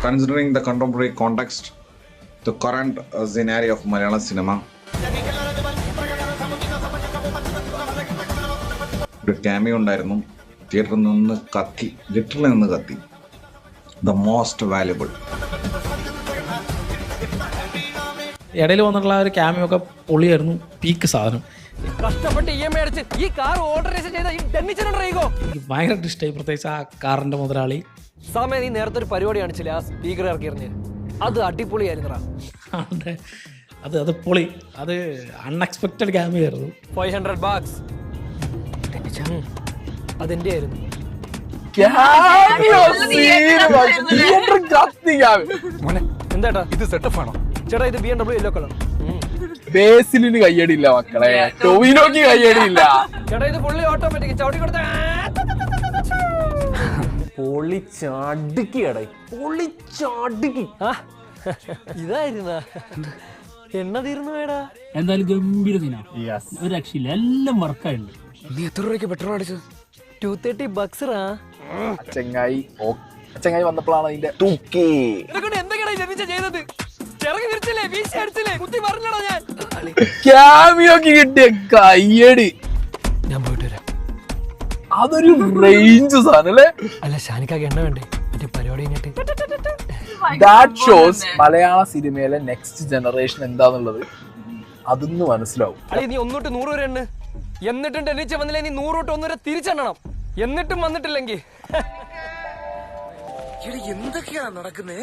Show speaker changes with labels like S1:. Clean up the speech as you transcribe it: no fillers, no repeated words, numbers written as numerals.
S1: Considering the contemporary context, the current scenario of Malayalam cinema, ഒരു cameo ഉണ്ടായിരുന്നു. തിയേറ്ററിൽ നിന്ന് കത്തി, ലിറ്ററിൽ നിന്ന് കത്തി. The most valuable.
S2: ഇടയിൽ വന്നിട്ടുള്ള ഒരു ക്യാമിയോ ഒക്കെ പൊളിയായിരുന്നു. പീക്ക് സാധനം.
S3: കഷ്ടപ്പെട്ട് EMI അടിച്ച് ഈ കാർ ഓർഡർ ചെയ്ത ഈ ഡെന്നിച്ചനുണ്ടോ?
S2: ഭയങ്കരമായിട്ട് ഇഷ്ടമായി, പ്രത്യേകിച്ച് ആ കാറിന്റെ മുതലാളി.
S3: സമയം നീ നേരത്തെ ഒരു പരിപാടി കാണിച്ചില്ല, ആ സ്പീക്കർ ഇറക്കിയിരുന്നേ, അത് അടിപൊളിയായിരുന്നടാ.
S2: അത് പൊളി, അത് അൺഎക്സ്പെക്റ്റഡ് ക്യാമിയോ ആയിരുന്നു.
S3: $500 അതെന്റെ ആയിരുന്നു. എന്താ ഇത് സെറ്റപ്പ് ആണോ ചേട്ടാ? ഇത് BMW യെല്ലോ കളർ.
S4: ബേസിലിന് കയ്യടിയില്ല മക്കളെ, ടൊവിനോക്ക് കയ്യടിയില്ല
S3: ചേട്ടാ. ഇത് ഫുള്ളി ഓട്ടോമാറ്റിക്, ചവിട്ടി കൊടുത്ത പൊളിച്ചാടുക്കി. ഇതായിരുന്ന എണ്ണ തീർന്നു വേടാ.
S5: എന്തായാലും ഗംഭീര ദിന, ഒരു രക്ഷയില്ല, എല്ലാം വർക്കായിട്ടുണ്ട്.
S3: നീ എത്ര രൂപയ്ക്ക് പെട്രോൾ അടിച്ചത്? $230.
S4: അച്ചങ്ങായി വന്നപ്പോഴാണ് അതിന്റെ തൂക്കി.
S3: എന്തൊക്കെയാണ് ചെയ്തത്? ചിറകി തിരിച്ചില്ലേ, വീശി അടിച്ചില്ലേ, കുത്തി പറഞ്ഞടാ ഞാൻ.
S4: ക്യാമിയോക്ക് കിട്ടിയ കയ്യടി
S3: ഞാൻ പോയിട്ട് വരാം.
S4: അതൊരു റേഞ്ച് സാധനല്ലേ?
S3: അല്ല ഷാനിക്കാക്ക് എണ്ണ വേണ്ടേ മറ്റേ പരിപാടി കഴിഞ്ഞിട്ട്?
S4: ദാറ്റ് ഷോസ് മലയാള സിനിമയിലെ നെക്സ്റ്റ് ജനറേഷൻ എന്താന്നുള്ളത് അതൊന്ന് മനസ്സിലാവും.
S3: അല്ലെ നീ 1 തൊട്ട് 100 വരെ എണ്ണ, എന്നിട്ടും ടെന്നിച്ച് വന്നില്ലേ നീ 100 തൊട്ട് 1 വരെ തിരിച്ചെണ്ണണം. എന്നിട്ടും വന്നിട്ടില്ലെങ്കിൽ എന്തൊക്കെയാ നടക്കുന്നേ?